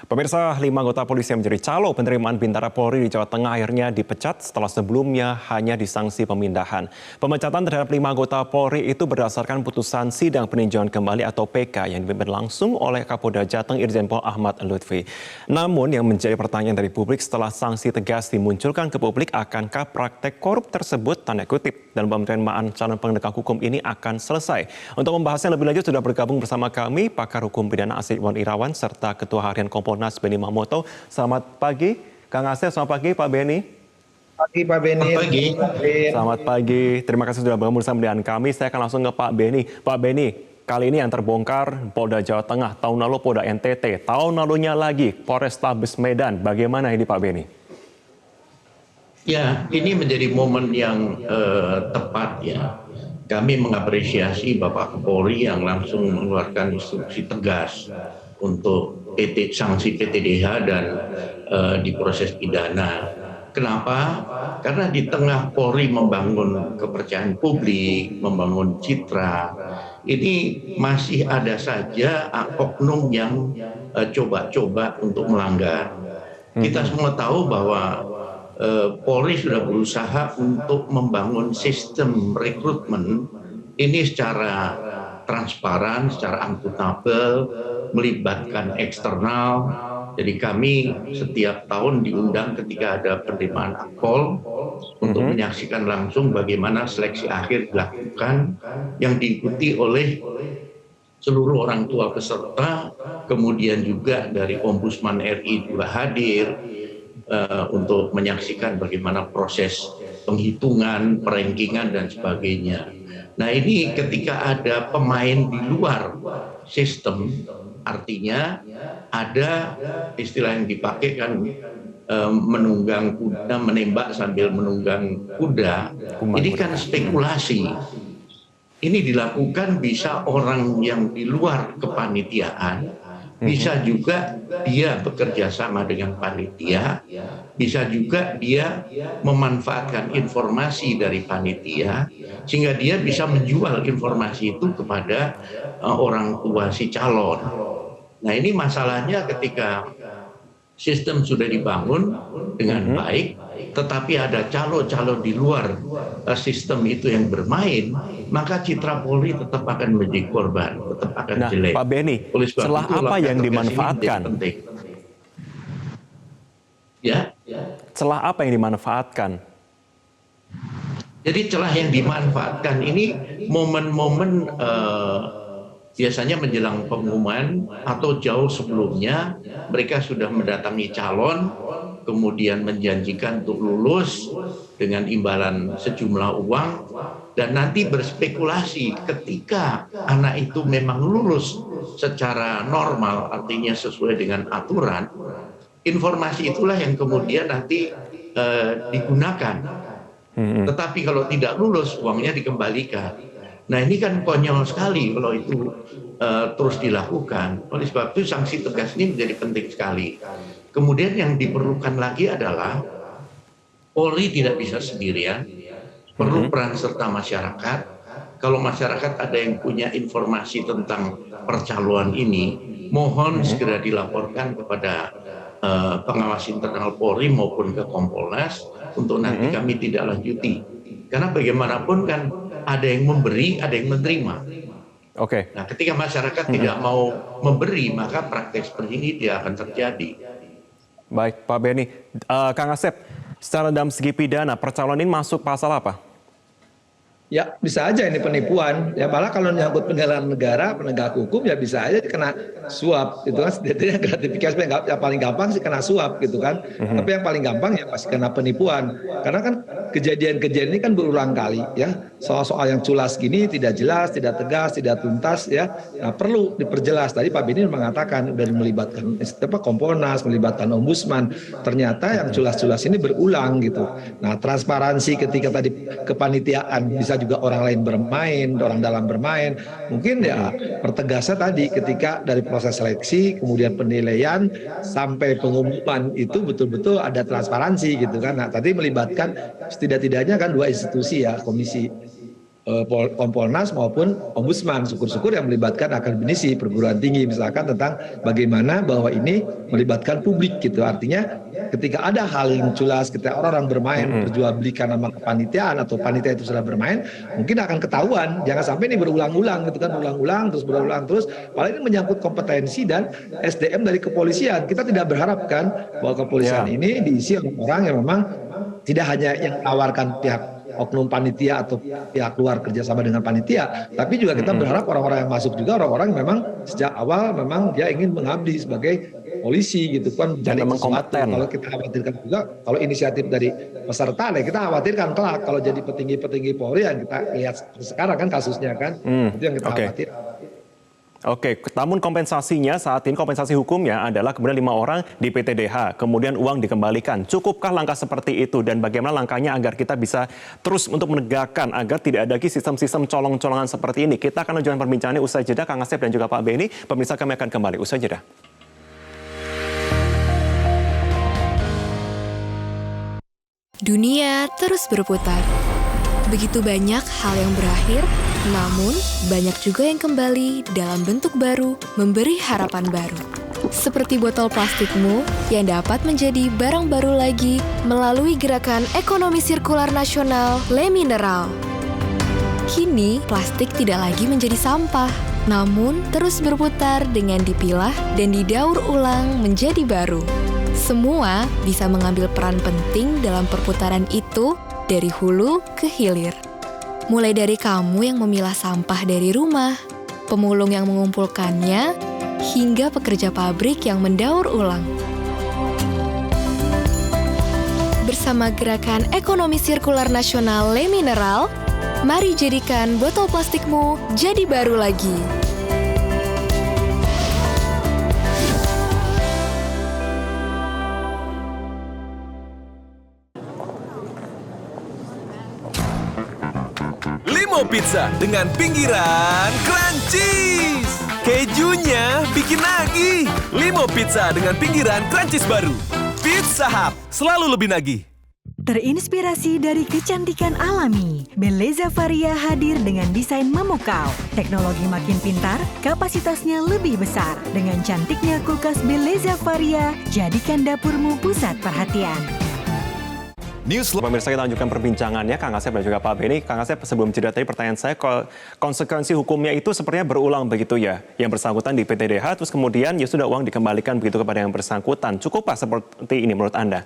Pemirsa, 5 anggota polisi yang menjadi calo penerimaan Bintara Polri di Jawa Tengah akhirnya dipecat setelah sebelumnya hanya disanksi pemindahan. Pemecatan terhadap 5 anggota Polri itu berdasarkan putusan sidang peninjauan kembali atau PK yang dipimpin langsung oleh Kapolda Jateng Irjen Pol Ahmad Lutfi. Namun yang menjadi pertanyaan dari publik setelah sanksi tegas dimunculkan ke publik, akankah praktek korup tersebut tanda kutip dalam penerimaan calon penegak hukum ini akan selesai? Untuk membahasnya lebih lanjut sudah bergabung bersama kami pakar hukum pidana Asep Iwan Irawan serta Ketua Harian Kompolnas Beni Mahmoto. Selamat pagi, Kang Asep. Selamat pagi, Pak Beni. Pagi, Pak Beni. Selamat pagi. Selamat pagi. Terima kasih sudah bergabung bersama dengan kami. Saya akan langsung ke Pak Beni. Pak Beni, kali ini yang terbongkar Polda Jawa Tengah, tahun lalu Polda NTT, tahun lalunya lagi Polrestabes Medan. Bagaimana ini, Pak Beni? Ya, ini menjadi momen yang tepat ya. Kami mengapresiasi Bapak Kapolri yang langsung mengeluarkan instruksi tegas untuk sanksi PTDH dan diproses pidana. Kenapa? Karena di tengah Polri membangun kepercayaan publik, membangun citra, ini masih ada saja oknum yang coba-coba untuk melanggar. Kita semua tahu bahwa Polri sudah berusaha untuk membangun sistem rekrutmen ini secara transparan, secara akuntabel, melibatkan eksternal. Jadi kami setiap tahun diundang ketika ada penerimaan akpol untuk menyaksikan langsung bagaimana seleksi akhir dilakukan yang diikuti oleh seluruh orang tua peserta, kemudian juga dari Ombudsman RI juga hadir untuk menyaksikan bagaimana proses penghitungan, perankingan dan sebagainya. Nah, ini ketika ada pemain di luar sistem, artinya ada istilah yang dipakai kan menunggang kuda, menembak sambil menunggang kuda. Ini kan spekulasi. Ini dilakukan bisa orang yang di luar kepanitiaan, bisa juga dia bekerja sama dengan panitia, bisa juga dia memanfaatkan informasi dari panitia, sehingga dia bisa menjual informasi itu kepada orang tua si calon. Nah, ini masalahnya ketika sistem sudah dibangun dengan baik, tetapi ada calon-calon di luar sistem itu yang bermain, maka citra Polri tetap akan menjadi korban, tetap akan jelek. Pak Beni, celah apa yang dimanfaatkan? Ya. Celah apa yang dimanfaatkan? Jadi celah yang dimanfaatkan ini momen-momen biasanya menjelang pengumuman atau jauh sebelumnya mereka sudah mendatangi calon, kemudian menjanjikan untuk lulus dengan imbalan sejumlah uang, dan nanti berspekulasi ketika anak itu memang lulus secara normal, artinya sesuai dengan aturan, informasi itulah yang kemudian nanti digunakan. Tetapi kalau tidak lulus, uangnya dikembalikan. Nah, ini kan konyol sekali kalau itu terus dilakukan. Oleh sebab itu sanksi tegas ini menjadi penting sekali. Kemudian yang diperlukan lagi adalah Polri tidak bisa sendirian, perlu peran serta masyarakat. Kalau masyarakat ada yang punya informasi tentang percaloan ini, mohon segera dilaporkan kepada pengawas internal Polri maupun ke Kompolnas untuk nanti kami tidak lanjuti. Karena bagaimanapun kan ada yang memberi, ada yang menerima. Oke. Nah, ketika masyarakat tidak mau memberi, maka praktek seperti ini tidak akan terjadi. Baik, Pak Beni. Kang Asep, secara dalam segi pidana, percalonan ini masuk pasal apa? Ya, bisa aja ini penipuan. Ya, malah kalau nyangkut penyelenggaraan negara, penegak hukum ya bisa aja kena suap, gitu kan. Setidaknya gratifikasi yang paling gampang sih kena suap, gitu kan. Tapi yang paling gampang ya pasti kena penipuan. Karena kan kejadian-kejadian ini kan berulang kali, ya. Soal-soal yang culas gini tidak jelas, tidak tegas, tidak tuntas, ya. Nah, perlu diperjelas. Tadi Pak Beni mengatakan dari melibatkan Kompolnas, melibatkan Ombudsman. Ternyata yang culas-culas ini berulang, gitu. Nah, transparansi ketika tadi kepanitiaan bisa juga orang lain bermain, orang dalam bermain. Mungkin ya pertegasnya tadi ketika dari proses seleksi, kemudian penilaian sampai pengumuman itu betul-betul ada transparansi gitu kan. Nah, tadi melibatkan setidak-tidaknya kan 2 institusi ya, komisi Kompolnas maupun Ombudsman, syukur-syukur yang melibatkan akademisi perguruan tinggi misalkan tentang bagaimana bahwa ini melibatkan publik gitu. Artinya ketika ada hal yang jelas, ketika orang-orang bermain perjualbelikan nama kepanitiaan atau panitia itu sudah bermain, mungkin akan ketahuan. Jangan sampai ini berulang-ulang gitu kan, berulang terus. Padahal ini menyangkut kompetensi dan SDM dari kepolisian. Kita tidak berharap kan bahwa kepolisian ini diisi oleh orang yang memang tidak hanya yang menawarkan pihak oknum panitia atau pihak luar kerjasama dengan panitia, tapi juga kita berharap orang-orang yang masuk juga orang-orang yang memang sejak awal memang dia ingin mengabdi sebagai polisi gitu kan, jadi memang kompeten. Kalau kita khawatirkan juga kalau inisiatif dari peserta, kita khawatirkan kelak kalau jadi petinggi-petinggi Polri yang kita lihat sekarang kan kasusnya kan, itu yang kita khawatir. Oke, namun kompensasinya saat ini, kompensasi hukumnya adalah kemudian 5 orang di PTDH, kemudian uang dikembalikan. Cukupkah langkah seperti itu dan bagaimana langkahnya agar kita bisa terus untuk menegakkan agar tidak ada lagi sistem-sistem colong-colongan seperti ini? Kita akan lanjutkan perbincangannya usai jeda, Kang Asep dan juga Pak Beni. Pemirsa, kami akan kembali usai jeda. Dunia terus berputar. Begitu banyak hal yang berakhir, namun banyak juga yang kembali dalam bentuk baru, memberi harapan baru. Seperti botol plastikmu yang dapat menjadi barang baru lagi melalui gerakan ekonomi sirkular nasional Le Mineral. Kini, plastik tidak lagi menjadi sampah, namun terus berputar dengan dipilah dan didaur ulang menjadi baru. Semua bisa mengambil peran penting dalam perputaran itu dari hulu ke hilir. Mulai dari kamu yang memilah sampah dari rumah, pemulung yang mengumpulkannya, hingga pekerja pabrik yang mendaur ulang. Bersama gerakan ekonomi sirkular nasional Le Mineral, mari jadikan botol plastikmu jadi baru lagi. Limo Pizza dengan pinggiran crunchies. Kejunya bikin nagih. Limo Pizza dengan pinggiran crunchies baru. Pizza Hut, selalu lebih nagih. Terinspirasi dari kecantikan alami, Beleza Varia hadir dengan desain memukau. Teknologi makin pintar, kapasitasnya lebih besar. Dengan cantiknya kulkas Beleza Varia, jadikan dapurmu pusat perhatian. Pemirsa, kita lanjutkan perbincangannya, Kang Asep dan juga Pak Beni. Kang Asep, sebelum jeda tadi pertanyaan saya, konsekuensi hukumnya itu sepertinya berulang begitu ya. Yang bersangkutan di PTDH, terus kemudian ya sudah uang dikembalikan begitu kepada yang bersangkutan. Cukup Pak seperti ini menurut Anda?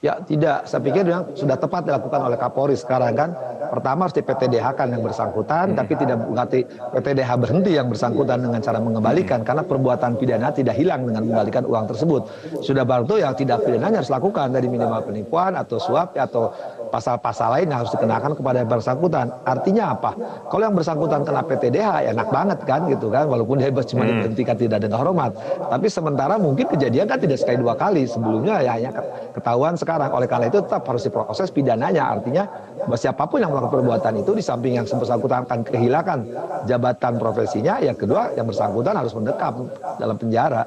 Ya tidak, saya pikir yang sudah tepat dilakukan oleh Kapolri sekarang kan. Pertama harus di PTDH kan yang bersangkutan, tapi tidak berarti PTDH berhenti yang bersangkutan dengan cara mengembalikan, karena perbuatan pidana tidak hilang dengan mengembalikan uang tersebut. Sudah baru yang tidak pidananya harus lakukan, dari minimal penipuan atau suap atau pasal-pasal lain yang harus dikenakan kepada yang bersangkutan. Artinya apa? Kalau yang bersangkutan kena PTDH, enak banget kan gitu kan, walaupun dia cuma diberhentikan tidak dengan hormat. Tapi sementara mungkin kejadian kan tidak sekali dua kali, sebelumnya ya hanya ketahuan sekarang. Oleh karena itu tetap harus diproses pidananya. Artinya siapapun yang melakukan perbuatan itu, di samping yang bersangkutan akan kehilangan jabatan profesinya, yang kedua yang bersangkutan harus mendekam dalam penjara.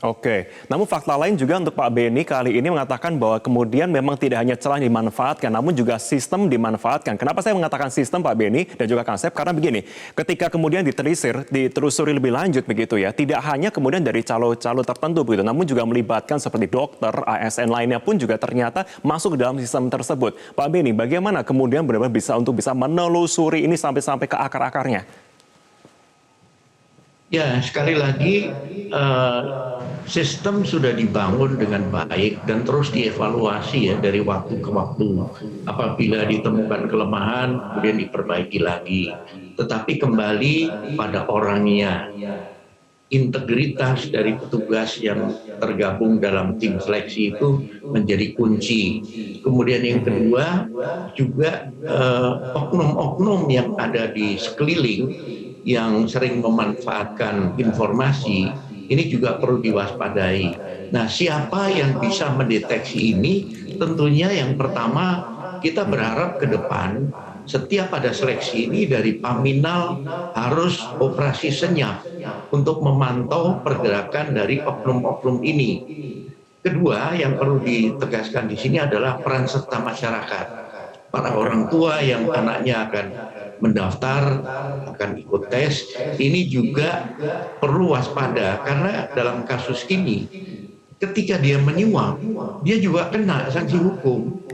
Oke, namun fakta lain juga untuk Pak Beni kali ini mengatakan bahwa kemudian memang tidak hanya celah dimanfaatkan, namun juga sistem dimanfaatkan. Kenapa saya mengatakan sistem, Pak Beni dan juga Kang Asep? Karena begini, ketika kemudian ditelusuri lebih lanjut begitu ya, tidak hanya kemudian dari calo-calo tertentu begitu, namun juga melibatkan seperti dokter, ASN lainnya pun juga ternyata masuk ke dalam sistem tersebut. Pak Beni, bagaimana kemudian benar-benar bisa menelusuri ini sampai ke akar-akarnya? Ya, sekali lagi sistem sudah dibangun dengan baik dan terus dievaluasi ya dari waktu ke waktu. Apabila ditemukan kelemahan, kemudian diperbaiki lagi. Tetapi kembali pada orangnya. Integritas dari petugas yang tergabung dalam tim seleksi itu menjadi kunci. Kemudian yang kedua juga oknum-oknum yang ada di sekeliling yang sering memanfaatkan informasi, ini juga perlu diwaspadai. Nah, siapa yang bisa mendeteksi ini? Tentunya yang pertama, kita berharap ke depan setiap ada seleksi ini dari Paminal harus operasi senyap untuk memantau pergerakan dari oknum-oknum ini. Kedua, yang perlu ditegaskan di sini adalah peran serta masyarakat. para orang tua yang anaknya akan mendaftar, akan ikut tes, ini juga perlu waspada karena dalam kasus ini ketika dia menyuap, dia juga kena sanksi hukum.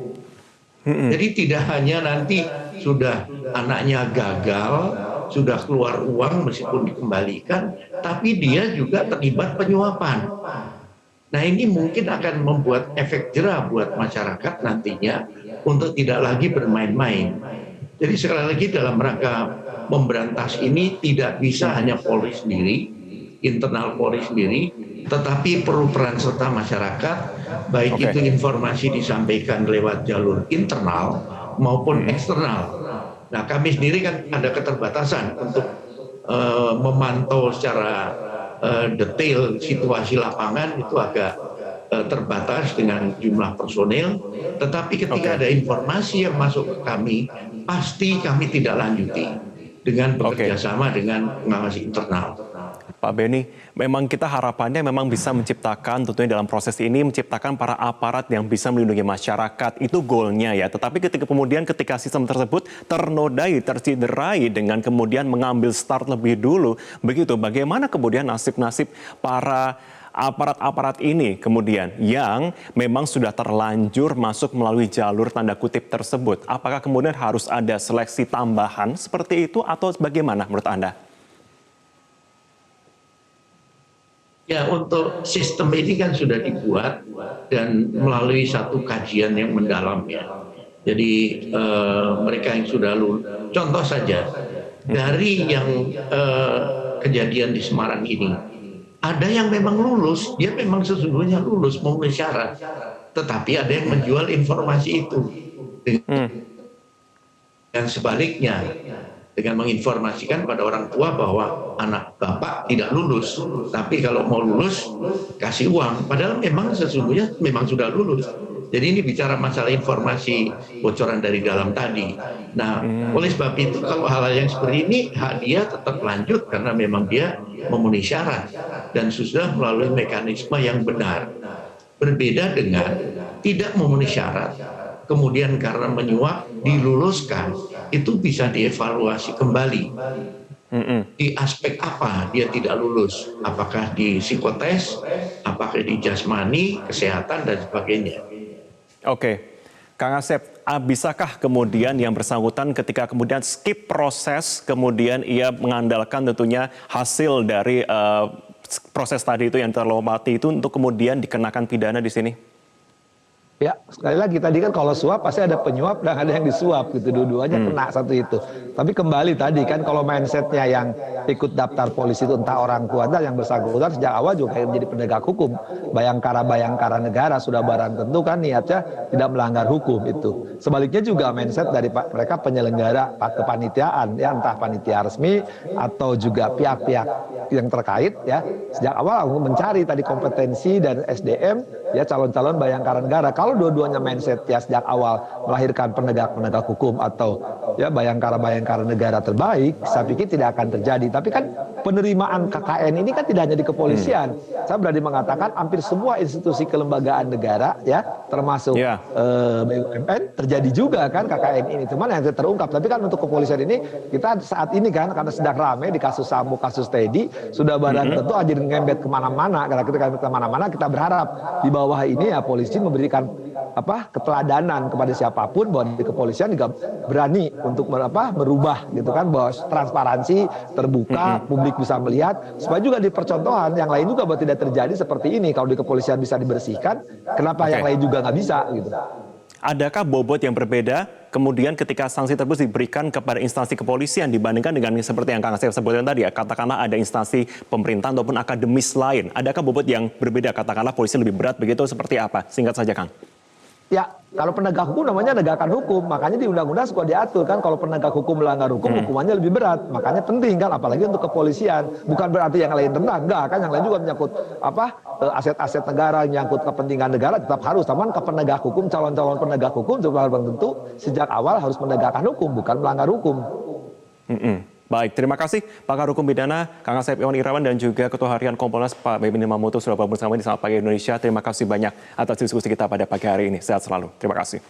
Jadi tidak hanya nanti sudah anaknya gagal, sudah keluar uang meskipun dikembalikan, tapi dia juga terlibat penyuapan. Nah ini mungkin akan membuat efek jera buat masyarakat nantinya untuk tidak lagi bermain-main. Jadi sekali lagi dalam rangka memberantas ini tidak bisa hanya Polri sendiri, internal Polri sendiri, tetapi perlu peran serta masyarakat, baik itu informasi disampaikan lewat jalur internal maupun eksternal. Nah kami sendiri kan ada keterbatasan untuk memantau secara detail situasi lapangan, itu agak terbatas dengan jumlah personil, tetapi ketika ada informasi yang masuk ke kami, pasti kami tidak lanjuti dengan bekerja sama dengan pengawas internal. Pak Beni, memang kita harapannya memang bisa menciptakan, tentunya dalam proses ini menciptakan para aparat yang bisa melindungi masyarakat, itu goalnya ya. Tetapi ketika sistem tersebut ternodai, tercederai dengan kemudian mengambil start lebih dulu, begitu bagaimana kemudian nasib-nasib para aparat-aparat ini kemudian yang memang sudah terlanjur masuk melalui jalur tanda kutip tersebut. Apakah kemudian harus ada seleksi tambahan seperti itu atau bagaimana menurut Anda? Ya, untuk sistem ini kan sudah dibuat dan melalui satu kajian yang mendalam ya. Jadi mereka yang sudah lulus, contoh saja dari yang kejadian di Semarang ini, ada yang memang lulus, dia memang sesungguhnya lulus memenuhi syarat, tetapi ada yang menjual informasi itu. Dan sebaliknya, dengan menginformasikan pada orang tua bahwa anak bapak tidak lulus, tapi kalau mau lulus kasih uang, padahal memang sesungguhnya memang sudah lulus. Jadi ini bicara masalah informasi bocoran dari dalam tadi. Nah, oleh sebab itu kalau hal-hal yang seperti ini hak dia tetap lanjut karena memang dia memenuhi syarat dan sudah melalui mekanisme yang benar. Berbeda dengan tidak memenuhi syarat, kemudian karena menyuap diluluskan, itu bisa dievaluasi kembali. Di aspek apa dia tidak lulus? Apakah di psikotes, apakah di jasmani, kesehatan, dan sebagainya. Oke, Kang Asep, bisakah kemudian yang bersangkutan ketika kemudian skip proses, kemudian ia mengandalkan tentunya hasil dari proses tadi itu yang terlewati itu untuk kemudian dikenakan pidana di sini? Ya, sekali lagi tadi kan kalau suap pasti ada penyuap dan ada yang disuap gitu, dua-duanya kena satu itu. Tapi kembali tadi kan kalau mindsetnya yang ikut daftar polisi itu entah orang tua dan yang bersangkutan sejak awal juga menjadi penegak hukum. Bayangkara negara sudah barang tentu kan niatnya tidak melanggar hukum itu. Sebaliknya juga mindset dari mereka penyelenggara kepanitiaan ya, entah panitia resmi atau juga pihak-pihak yang terkait ya, sejak awal mencari tadi kompetensi dan SDM ya calon-calon bayangkara negara. Kalau dua-duanya mindset ya sejak awal melahirkan penegak-penegak hukum atau ya bayangkara negara terbaik, saya pikir tidak akan terjadi. Tapi kan penerimaan KKN ini kan tidak hanya di kepolisian. Saya berani mengatakan hampir semua institusi kelembagaan negara ya, termasuk BUMN terjadi juga kan KKN ini. Cuman yang terungkap. Tapi kan untuk kepolisian ini kita saat ini kan karena sedang ramai di kasus Sambo, kasus Teddy, sudah barang tentu aja ngembet kemana-mana. Karena kita kemana-mana kita berharap di bawah ini ya polisi memberikan keteladanan kepada siapapun bahwa di kepolisian juga berani untuk merubah gitu kan, bahwa transparansi terbuka, publik bisa melihat supaya juga di percontohan yang lain juga bahwa tidak terjadi seperti ini. Kalau di kepolisian bisa dibersihkan, kenapa yang lain juga nggak bisa gitu? Adakah bobot yang berbeda kemudian ketika sanksi tersebut diberikan kepada instansi kepolisian dibandingkan dengan seperti yang Kang Asep sebutkan tadi ya, katakanlah ada instansi pemerintahan ataupun akademis lain. Adakah bobot yang berbeda, katakanlah polisi lebih berat begitu, seperti apa? Singkat saja Kang. Ya, kalau penegak hukum namanya negakan hukum, makanya di undang-undang suka diatur kan kalau penegak hukum melanggar hukum, hukumannya lebih berat. Makanya penting kan, apalagi untuk kepolisian. Bukan berarti yang lain rendah, enggak kan, yang lain juga menyangkut aset-aset negara, menyangkut kepentingan negara tetap harus. Taman ke penegak hukum, calon-calon penegak hukum juga tentu sejak awal harus menegakkan hukum, bukan melanggar hukum. Baik, terima kasih Pakar Hukum Pidana Kang Asep Iwan Irawan dan juga Ketua Harian Kompolnas Pak Benny Mamoto sudah bergabung bersama di Selamat Pagi Indonesia. Terima kasih banyak atas diskusi kita pada pagi hari ini. Sehat selalu. Terima kasih.